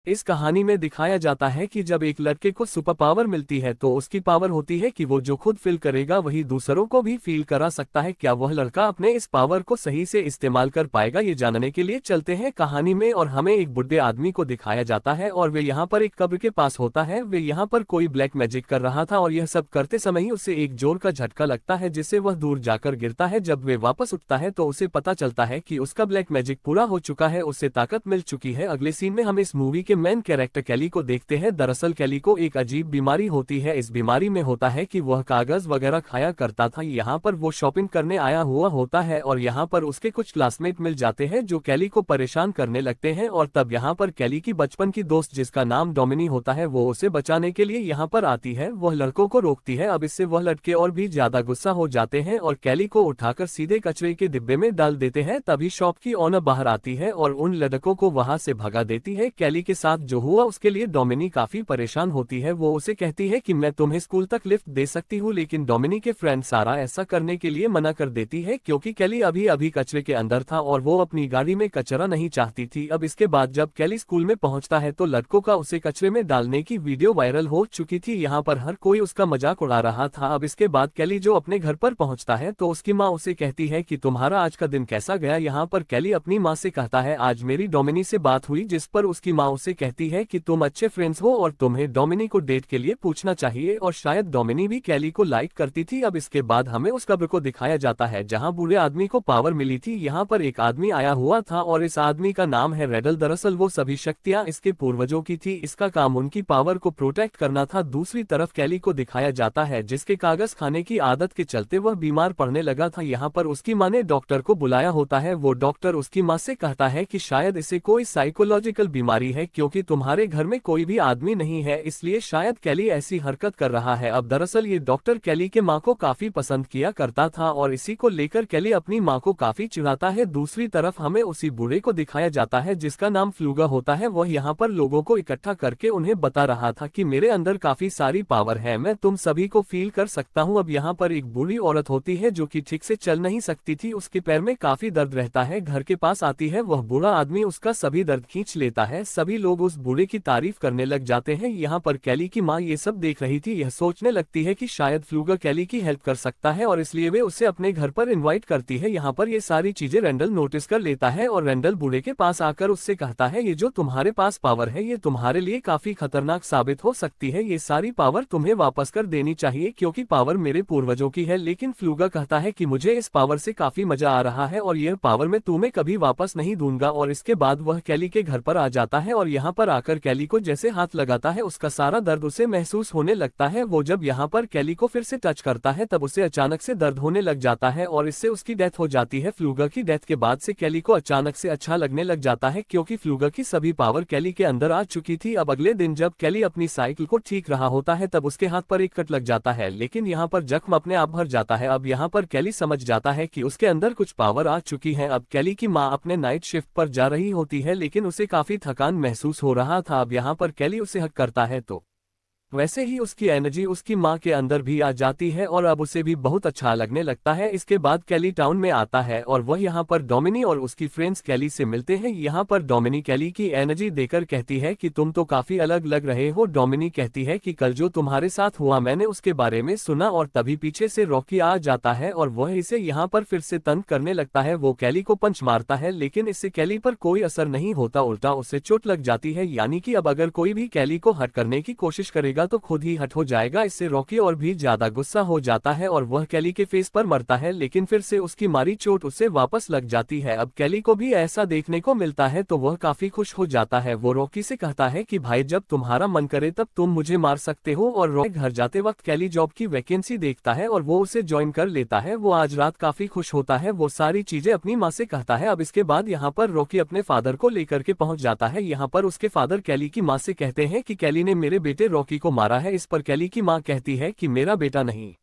इस कहानी में दिखाया जाता है कि जब एक लड़के को सुपर पावर मिलती है तो उसकी पावर होती है कि वो जो खुद फील करेगा वही दूसरों को भी फील करा सकता है। क्या वह लड़का अपने इस पावर को सही से इस्तेमाल कर पाएगा, ये जानने के लिए चलते हैं कहानी में। और हमें एक बुढ़े आदमी को दिखाया जाता है और वे यहाँ पर एक कब्र के पास होता है। वे यहाँ पर कोई ब्लैक मैजिक कर रहा था और यह सब करते समय ही उसे एक जोर का झटका लगता है जिससे वह दूर जाकर गिरता है। जब वे वापस उठता है तो उसे पता चलता है कि उसका ब्लैक मैजिक पूरा हो चुका है, उसे ताकत मिल चुकी है। अगले सीन में हम इस मूवी के मेन कैरेक्टर कैली को देखते हैं। दरअसल कैली को एक अजीब बीमारी होती है। इस बीमारी में होता है कि वह कागज वगैरह खाया करता था। यहाँ पर वो शॉपिंग करने आया हुआ होता है और यहाँ पर उसके कुछ क्लासमेट मिल जाते हैं जो कैली को परेशान करने लगते हैं। और तब यहाँ पर कैली की बचपन की दोस्त जिसका नाम डोमिनी होता है वो उसे बचाने के लिए यहाँ पर आती है। वह लड़कों को रोकती है। अब इससे वह लड़के और भी ज्यादा गुस्सा हो जाते हैं और कैली को उठाकर सीधे कचरे के डिब्बे में डाल देते हैं। तभी शॉप की ओनर बाहर आती है और उन लड़कों को वहां से भगा देती है। कैली के साथ जो हुआ उसके लिए डोमिनी काफी परेशान होती है। वो उसे कहती है कि मैं तुम्हें स्कूल तक लिफ्ट दे सकती हूँ, लेकिन डोमिनी के फ्रेंड सारा ऐसा करने के लिए मना कर देती है क्योंकि कैली अभी अभी कचरे के अंदर था और वो अपनी गाड़ी में कचरा नहीं चाहती थी। अब इसके बाद जब कैली स्कूल में पहुंचता है तो लड़कों का उसे कचरे में डालने की वीडियो वायरल हो चुकी थी। यहाँ पर हर कोई उसका मजाक उड़ा रहा था। अब इसके बाद कैली जो अपने घर पर पहुंचता है तो उसकी माँ उसे कहती है कि तुम्हारा आज का दिन कैसा गया। यहाँ पर कैली अपनी माँ से कहता है आज मेरी डोमिनी से बात हुई, जिस पर उसकी माँ उसे कहती है कि तुम अच्छे फ्रेंड्स हो और तुम्हें डोमिनी को डेट के लिए पूछना चाहिए। और शायद डोमिनी भी कैली को लाइक करती थी। अब इसके बाद हमें उस कब्र को दिखाया जाता है जहां बूढ़े आदमी को पावर मिली थी। यहाँ पर एक आदमी आया हुआ था और इस आदमी का नाम है रेडल। दरअसल वो सभी शक्तियां इसके पूर्वजों की थी। इसका काम उनकी पावर को प्रोटेक्ट करना था। दूसरी तरफ कैली को दिखाया जाता है जिसके कागज खाने की आदत के चलते वह बीमार पड़ने लगा था। यहाँ पर उसकी माँ ने डॉक्टर को बुलाया होता है। वो डॉक्टर उसकी माँ से कहता है कि शायद इसे कोई साइकोलॉजिकल बीमारी है क्योंकि तुम्हारे घर में कोई भी आदमी नहीं है, इसलिए शायद कैली ऐसी हरकत कर रहा है। अब दरअसल ये डॉक्टर कैली के माँ को काफी पसंद किया करता था और इसी को लेकर कैली अपनी माँ को काफी चिढ़ाता है। दूसरी तरफ हमें उसी बूढ़े को दिखाया जाता है जिसका नाम फ्लूगा होता है। वह यहाँ पर लोगों को इकट्ठा करके उन्हें बता रहा था कि मेरे अंदर काफी सारी पावर है, मैं तुम सभी को फील कर सकता हूँ। अब यहाँ पर एक बूढ़ी औरत होती है जो कि ठीक से चल नहीं सकती थी, उसके पैर में काफी दर्द रहता है। घर के पास आती है वह बूढ़ा आदमी, उसका सभी दर्द खींच लेता है। सभी लोग उस बूढ़े की तारीफ करने लग जाते हैं। यहाँ पर कैली की माँ ये सब देख रही थी। यह सोचने लगती है कि शायद फ्लूगा कैली की हेल्प कर सकता है और इसलिए वे उसे अपने घर पर इनवाइट करती है। यहाँ पर ये सारी चीजें रेंडल नोटिस कर लेता है और रेंडल बूढ़े के पास आकर उससे कहता है ये जो तुम्हारे पास पावर है ये तुम्हारे लिए काफी खतरनाक साबित हो सकती है, ये सारी पावर तुम्हें वापस कर देनी चाहिए क्योंकि पावर मेरे पूर्वजों की है। लेकिन फ्लूगा कहता है कि मुझे इस पावर से काफी मजा आ रहा है और यह पावर मैं तुम्हें कभी वापस नहीं दूंगा। और इसके बाद वह कैली के घर पर आ जाता है और यहाँ पर आकर कैली को जैसे हाथ लगाता है उसका सारा दर्द उसे महसूस होने लगता है। वो जब यहाँ पर कैली को फिर से टच करता है तब उसे अचानक से दर्द होने लग जाता है और इससे उसकी डेथ हो जाती है। फ्लूगा की डेथ के बाद से कैली को अचानक से अच्छा लगने लग जाता है क्योंकि फ्लूगा की सभी पावर कैली के अंदर आ चुकी थी। अब अगले दिन जब कैली अपनी साइकिल को ठीक रहा होता है तब उसके हाथ पर एक कट लग जाता है, लेकिन यहाँ पर जख्म अपने आप भर जाता है। अब यहाँ पर कैली समझ जाता है कि उसके अंदर कुछ पावर आ चुकी है। अब कैली की माँ अपने नाइट शिफ्ट पर जा रही होती है लेकिन उसे काफी थकान महसूस हो रहा था। अब यहाँ पर कैली उसे हक करता है तो वैसे ही उसकी एनर्जी उसकी माँ के अंदर भी आ जाती है और अब उसे भी बहुत अच्छा लगने लगता है। इसके बाद कैली टाउन में आता है और वह यहाँ पर डोमिनी और उसकी फ्रेंड्स कैली से मिलते हैं। यहाँ पर डोमिनी कैली की एनर्जी देकर कहती है कि तुम तो काफी अलग लग रहे हो। डोमिनी कहती है कि कल जो तुम्हारे साथ हुआ मैंने उसके बारे में सुना और तभी पीछे से रॉकी आ जाता है और वह इसे यहाँ पर फिर से तंग करने लगता है। वो कैली को पंच मारता है लेकिन इससे कैली पर कोई असर नहीं होता, उल्टा उसे चोट लग जाती है। यानी कि अब अगर कोई भी कैली को हट करने की कोशिश करेगा तो खुद ही हट हो जाएगा। इससे रॉकी और भी ज्यादा गुस्सा हो जाता है और वह कैली के फेस पर मरता है, लेकिन फिर से उसकी मारी चोट उसे वापस लग जाती है। अब कैली को भी ऐसा देखने को मिलता है तो वह काफी खुश हो जाता है। वो रॉकी से कहता है कि भाई जब तुम्हारा मन करे तब तुम मुझे मार सकते हो। और रॉकी घर जाते वक्त कैली जॉब की वैकेंसी देखता है और वो उसे ज्वाइन कर लेता है। वो आज रात काफी खुश होता है, वो सारी चीजें अपनी माँ से कहता है। अब इसके बाद यहाँ पर रॉकी अपने फादर को लेकर के पहुंच जाता है। यहाँ पर उसके फादर कैली की माँ से कहते हैं कि कैली ने मेरे बेटे रॉकी को मारा है। इस पर कैली की माँ कहती है कि मेरा बेटा नहीं,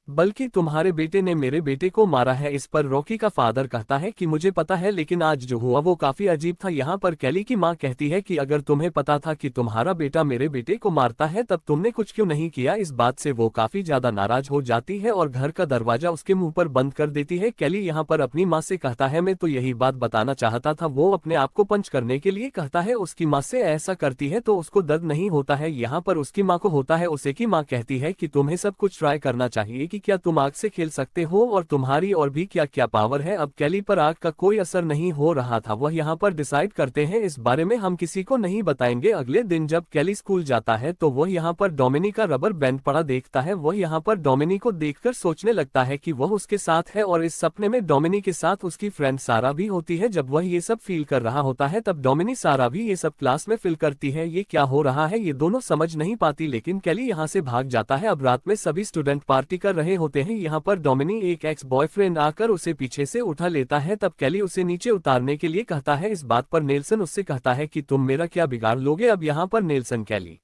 बल्कि तुम्हारे बेटे ने मेरे बेटे को मारा है। इस पर रॉकी का फादर कहता है कि मुझे पता है, लेकिन आज जो हुआ वो काफी अजीब था। यहाँ पर कैली की माँ कहती है कि अगर तुम्हें पता था कि तुम्हारा बेटा मेरे बेटे को मारता है तब तुमने कुछ क्यों नहीं किया। इस बात से वो काफी ज्यादा नाराज हो जाती है और घर का दरवाजा उसके मुंह पर बंद कर देती है। कैली यहाँ पर अपनी माँ से कहता है मैं तो यही बात बताना चाहता था। वो अपने आप को पंच करने के लिए कहता है। उसकी माँ से ऐसा करती है तो उसको दर्द नहीं होता है। यहाँ पर उसकी माँ को होता है। उसे की माँ कहती है कि तुम्हें सब कुछ ट्राई करना चाहिए कि क्या तुम आग से खेल सकते हो और तुम्हारी और भी क्या क्या पावर है। अब कैली पर आग का कोई असर नहीं हो रहा था। वह यहाँ पर डिसाइड करते हैं इस बारे में हम किसी को नहीं बताएंगे। अगले दिन जब कैली स्कूल जाता है तो वह यहाँ पर डोमिनी का रबर बैंड पड़ा देखता है। वह यहाँ पर डोमिनी को देखकर सोचने लगता है कि वह उसके साथ है और इस सपने में डोमिनी के साथ उसकी फ्रेंड सारा भी होती है। जब वह ये सब फील कर रहा होता है तब डोमिनी सारा भी ये सब क्लास में फील करती है। ये क्या हो रहा है ये दोनों समझ नहीं पाती, लेकिन कैली यहाँ से भाग जाता है। अब रात में सभी स्टूडेंट पार्टी कर रहे होते हैं। यहाँ पर डोमिनी एक एक्स बॉयफ्रेंड आकर उसे पीछे से उठा लेता है। तब कैली उसे नीचे उतारने के लिए कहता है। इस बात पर नेल्सन उससे कहता है कि तुम मेरा क्या बिगाड़ लोगे। अब यहाँ पर नेल्सन कैली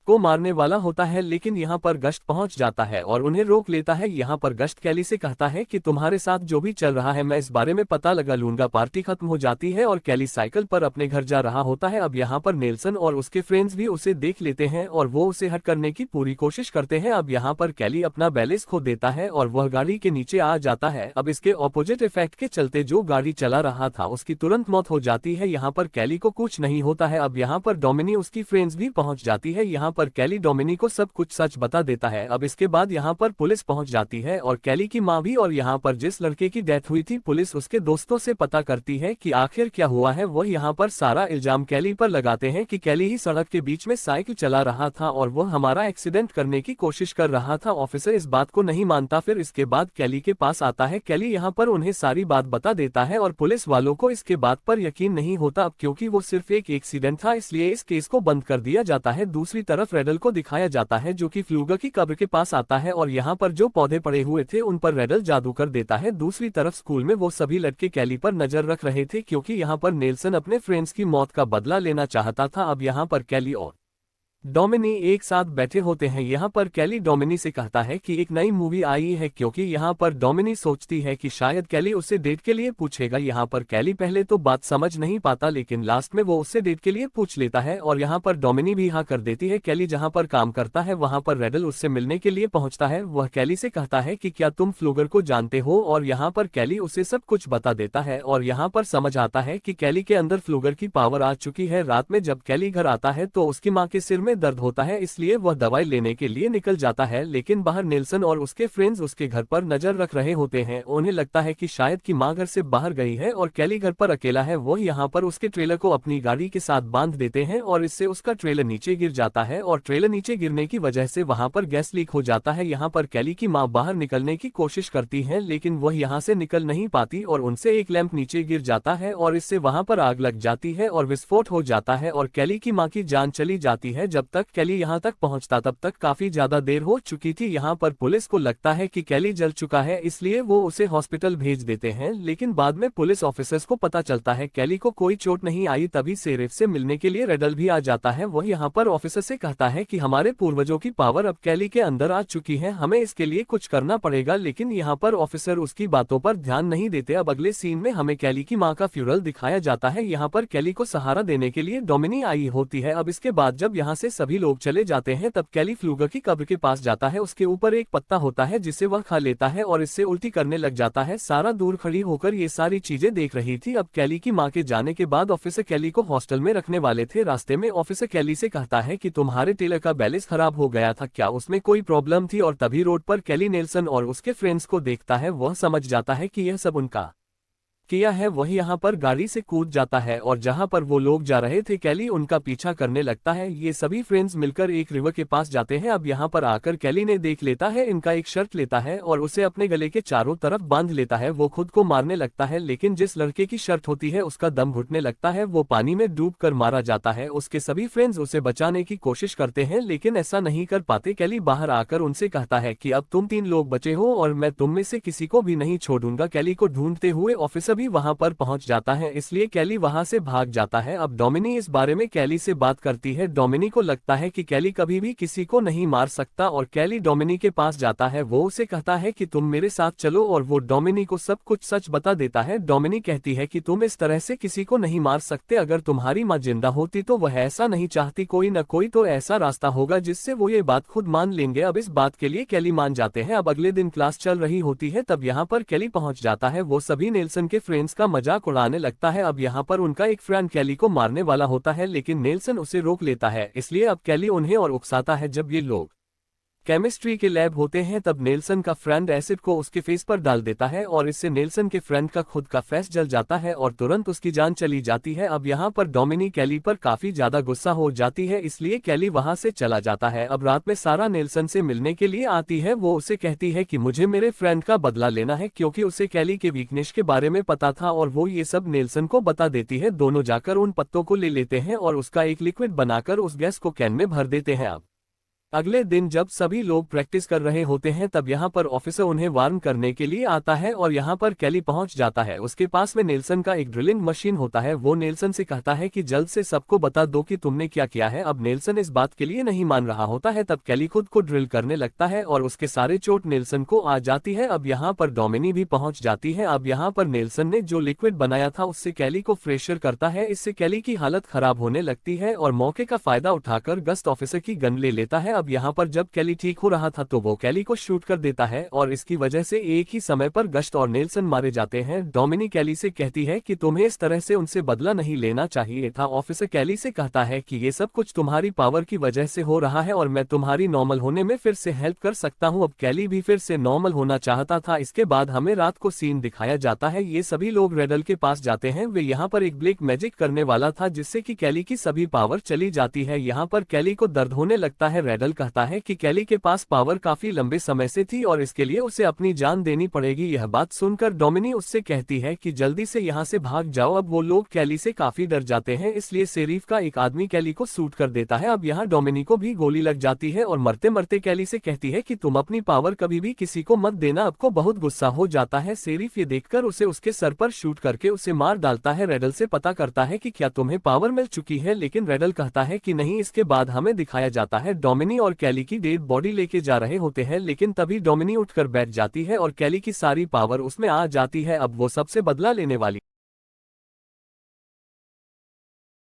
को मारने वाला होता है, लेकिन यहाँ पर गश्त पहुंच जाता है और उन्हें रोक लेता है। यहाँ पर गश्त कैली से कहता है कि तुम्हारे साथ जो भी चल रहा है मैं इस बारे में पता लगा लूंगा। पार्टी खत्म हो जाती है और कैली साइकिल पर अपने घर जा रहा होता है। अब यहाँ पर नेल्सन और उसके फ्रेंड्स भी उसे देख लेते हैं और वो उसे हट करने की पूरी कोशिश करते हैं। अब यहाँ पर कैली अपना बैलेंस खो देता है और वह गाड़ी के नीचे आ जाता है। अब इसके ऑपोजिट इफेक्ट के चलते जो गाड़ी चला रहा था उसकी तुरंत मौत हो जाती है। यहाँ पर कैली को कुछ नहीं होता है। अब यहाँ पर डोमिनी उसकी फ्रेंड्स भी पहुंच जाती है। यहाँ पर कैली डोमिनी को सब कुछ सच बता देता है। अब इसके बाद यहाँ पर पुलिस पहुंच जाती है और कैली की माँ भी। और यहाँ पर जिस लड़के की डेथ हुई थी पुलिस उसके दोस्तों से पता करती है कि आखिर क्या हुआ है। वह यहाँ पर सारा इल्जाम कैली पर लगाते हैं कि कैली ही सड़क के बीच में साइकिल चला रहा था और वह हमारा एक्सीडेंट करने की कोशिश कर रहा था। ऑफिसर इस बात को नहीं मानता। फिर इसके बाद कैली के पास आता है। कैली यहाँ पर उन्हें सारी बात बता देता है और पुलिस वालों को इसके बात पर यकीन नहीं होता। अब क्योंकि वो सिर्फ एक एक्सीडेंट था इसलिए इस केस को बंद कर दिया जाता है। दूसरी तरफ रेडल को दिखाया जाता है जो कि फ्लूगर की कब्र के पास आता है और यहाँ पर जो पौधे पड़े हुए थे उन पर रेडल जादू कर देता है। दूसरी तरफ स्कूल में वो सभी लड़के कैली पर नजर रख रहे थे क्योंकि यहाँ पर नेल्सन अपने फ्रेंड्स की मौत का बदला लेना चाहता था। अब यहाँ पर कैली और डोमिनी एक साथ बैठे होते हैं। यहाँ पर कैली डोमिनी से कहता है कि एक नई मूवी आई है, क्योंकि यहाँ पर डोमिनी सोचती है कि शायद कैली उससे डेट के लिए पूछेगा। यहाँ पर कैली पहले तो बात समझ नहीं पाता लेकिन लास्ट में वो उससे डेट के लिए पूछ लेता है और यहाँ पर डोमिनी भी हाँ कर देती है। कैली जहाँ पर काम करता है वहाँ पर रेडल उससे मिलने के लिए पहुँचता है। वह कैली से कहता है कि क्या तुम फ्लूगर को जानते हो और यहाँ पर कैली उसे सब कुछ बता देता है और यहाँ पर समझ आता है कि कैली के अंदर फ्लूगर की पावर आ चुकी है। रात में जब कैली घर आता है तो उसकी माँ के सिर में दर्द होता है इसलिए वह दवाई लेने के लिए निकल जाता है, लेकिन बाहर नेल्सन और उसके फ्रेंड्स उसके घर पर नजर रख रहे होते हैं। उन्हें लगता है कि शायद कि माँ घर से बाहर गई है और कैली घर पर अकेला है। वो यहाँ पर उसके ट्रेलर को अपनी गाड़ी के साथ बांध देते हैं और इससे उसका ट्रेलर नीचे गिर जाता है और ट्रेलर नीचे गिरने की वजह से वहां पर गैस लीक हो जाता है। यहाँ पर कैली की माँ बाहर निकलने की कोशिश करती है लेकिन वह यहाँ से निकल नहीं पाती और उनसे एक लैंप नीचे गिर जाता है और इससे वहां पर आग लग जाती है और विस्फोट हो जाता है और कैली की माँ की जान चली जाती है। जब तक कैली यहाँ तक पहुँचता तब तक काफी ज्यादा देर हो चुकी थी। यहाँ पर पुलिस को लगता है कि कैली जल चुका है इसलिए वो उसे हॉस्पिटल भेज देते हैं, लेकिन बाद में पुलिस ऑफिसर्स को पता चलता है कैली को कोई चोट नहीं आई। तभी शेरिफ से मिलने के लिए रेडल भी आ जाता है। वह यहाँ पर ऑफिसर से कहता है कि हमारे पूर्वजों की पावर अब कैली के अंदर आ चुकी है, हमें इसके लिए कुछ करना पड़ेगा, लेकिन यहाँ पर ऑफिसर उसकी बातों पर ध्यान नहीं देते। अब अगले सीन में हमें कैली की माँ का फ्यूनरल दिखाया जाता है। यहाँ पर कैली को सहारा देने के लिए डोमिनी आई होती है। अब इसके बाद जब यहाँ से सभी लोग चले जाते हैं तब कैली फ्लूगर की कब्र के पास जाता है। उसके ऊपर एक पत्ता होता है जिसे वह खा लेता है और इससे उल्टी करने लग जाता है। सारा दूर खड़ी होकर ये सारी चीजें देख रही थी। अब कैली की माँ के जाने के बाद ऑफिसर कैली को हॉस्टल में रखने वाले थे। रास्ते में ऑफिसर कैली से कहता है कि तुम्हारे टेलर का बैलेंस खराब हो गया था, क्या उसमें कोई प्रॉब्लम थी? और तभी रोड पर कैली नेल्सन और उसके फ्रेंड्स को देखता है। वह समझ जाता है कि यह सब उनका किया है। वह यहाँ पर गाड़ी से कूद जाता है और जहाँ पर वो लोग जा रहे थे कैली उनका पीछा करने लगता है। ये सभी फ्रेंड्स मिलकर एक रिवर के पास जाते हैं। अब यहाँ पर आकर कैली ने देख लेता है, इनका एक शर्ट लेता है और उसे अपने गले के चारों तरफ बांध लेता है। वो खुद को मारने लगता है लेकिन जिस लड़के की शर्ट होती है उसका दम घुटने लगता है, वो पानी में डूब कर मारा जाता है। उसके सभी फ्रेंड्स उसे बचाने की कोशिश करते हैं लेकिन ऐसा नहीं कर पाते। कैली बाहर आकर उनसे कहता है कि अब तुम 3 लोग बचे हो और मैं तुम में से किसी को भी नहीं छोड़ूंगा। कैली को ढूंढते हुए ऑफिसर तभी वहां पर पहुंच जाता है, इसलिए कैली वहां से भाग जाता है। अब डोमिनी इस बारे में कैली से बात करती है। डोमिनी को लगता है कि कैली कभी भी किसी को नहीं मार सकता और कैली डोमिनी के पास जाता है। वो उसे कहता है कि तुम मेरे साथ चलो और वो डोमिनी को सब कुछ सच बता देता है। डोमिनी कहती है कि तुम इस तरह से किसी को नहीं मार सकते, अगर तुम्हारी माँ जिंदा होती तो वह ऐसा नहीं चाहती, कोई न कोई तो ऐसा रास्ता होगा जिससे वो ये बात खुद मान लेंगे। अब इस बात के लिए कैली मान जाते हैं। अब अगले दिन क्लास चल रही होती है, तब यहाँ पर कैली पहुंच जाता है। वो सभी नेल्सन के फ्रेंड्स का मजाक उड़ाने लगता है। अब यहाँ पर उनका एक फ्रेंड कैली को मारने वाला होता है, लेकिन नेल्सन उसे रोक लेता है। इसलिए अब कैली उन्हें और उकसाता है। जब ये लोग केमिस्ट्री के लैब होते हैं तब नेल्सन का फ्रेंड एसिड को उसके फेस पर डाल देता है और इससे नेल्सन के फ्रेंड का खुद का फेस जल जाता है और तुरंत उसकी जान चली जाती है। अब यहाँ पर डोमिनी कैली पर काफी ज्यादा गुस्सा हो जाती है, इसलिए कैली वहां से चला जाता है। अब रात में सारा नेल्सन से मिलने के लिए आती है। वो उसे कहती है कि मुझे मेरे फ्रेंड का बदला लेना है, क्योंकि उसे कैली के वीकनेस के बारे में पता था और वो ये सब नेल्सन को बता देती है। दोनों जाकर उन पत्तों को ले लेते हैं और उसका एक लिक्विड बनाकर उस गैस को कैन में भर देते हैं। अब अगले दिन जब सभी लोग प्रैक्टिस कर रहे होते हैं तब यहाँ पर ऑफिसर उन्हें वार्न करने के लिए आता है और यहाँ पर कैली पहुंच जाता है। उसके पास में नेल्सन का एक ड्रिलिंग मशीन होता है। वो नेल्सन से कहता है कि जल्द से सबको बता दो कि तुमने क्या किया है। अब नेल्सन इस बात के लिए नहीं मान रहा होता है। तब कैली खुद को ड्रिल करने लगता है और उसके सारे चोट नेल्सन को आ जाती है। अब यहाँ पर डोमिनी भी पहुंच जाती है। अब यहाँ पर नेल्सन ने जो लिक्विड बनाया था उससे कैली को फ्रेशर करता है। इससे कैली की हालत खराब होने लगती है और मौके का फायदा उठाकर गस्ट ऑफिसर की गन ले लेता है। अब यहाँ पर जब कैली ठीक हो रहा था तो वो कैली को शूट कर देता है और इसकी वजह से एक ही समय पर गस्ट और नेल्सन मारे जाते हैं। डोमिनी कैली से कहती है कि तुम्हें इस तरह से उनसे बदला नहीं लेना चाहिए था। ऑफिसर कैली से कहता है कि ये सब कुछ तुम्हारी पावर की वजह से हो रहा है और मैं तुम्हारी नॉर्मल होने में फिर से हेल्प कर सकता हूँ। अब कैली भी फिर से नॉर्मल होना चाहता था। इसके बाद हमें रात को सीन दिखाया जाता है। ये सभी लोग रेडल के पास जाते हैं। वे यहाँ पर एक ब्लैक मैजिक करने वाला था जिससे कि कैली की सभी पावर चली जाती है। यहाँ पर कैली को दर्द होने लगता है। रेडल कहता है कि कैली के पास पावर काफी लंबे समय से थी और इसके लिए उसे अपनी जान देनी पड़ेगी। यह बात सुनकर डोमिनी उससे कहती है कि जल्दी से यहाँ से भाग जाओ। अब वो लोग कैली से काफी डर जाते हैं, इसलिए शेरीफ का एक आदमी कैली को शूट कर देता है। अब यहाँ डोमिनी को भी गोली लग जाती है और मरते मरते कैली से कहती है कि तुम अपनी पावर कभी भी किसी को मत देना। आपको बहुत गुस्सा हो जाता है। शेरीफ ये देखकर उसे उसके सर पर शूट करके उसे मार डालता है। रेडल से पता करता है कि क्या तुम्हें पावर मिल चुकी है, लेकिन रेडल कहता है कि नहीं। इसके बाद हमें दिखाया जाता है डोमिनी और कैली की डेड बॉडी लेके जा रहे होते हैं, लेकिन तभी डोमिनी उठकर बैठ जाती है और कैली की सारी पावर उसमें आ जाती है। अब वो सबसे बदला लेने वाली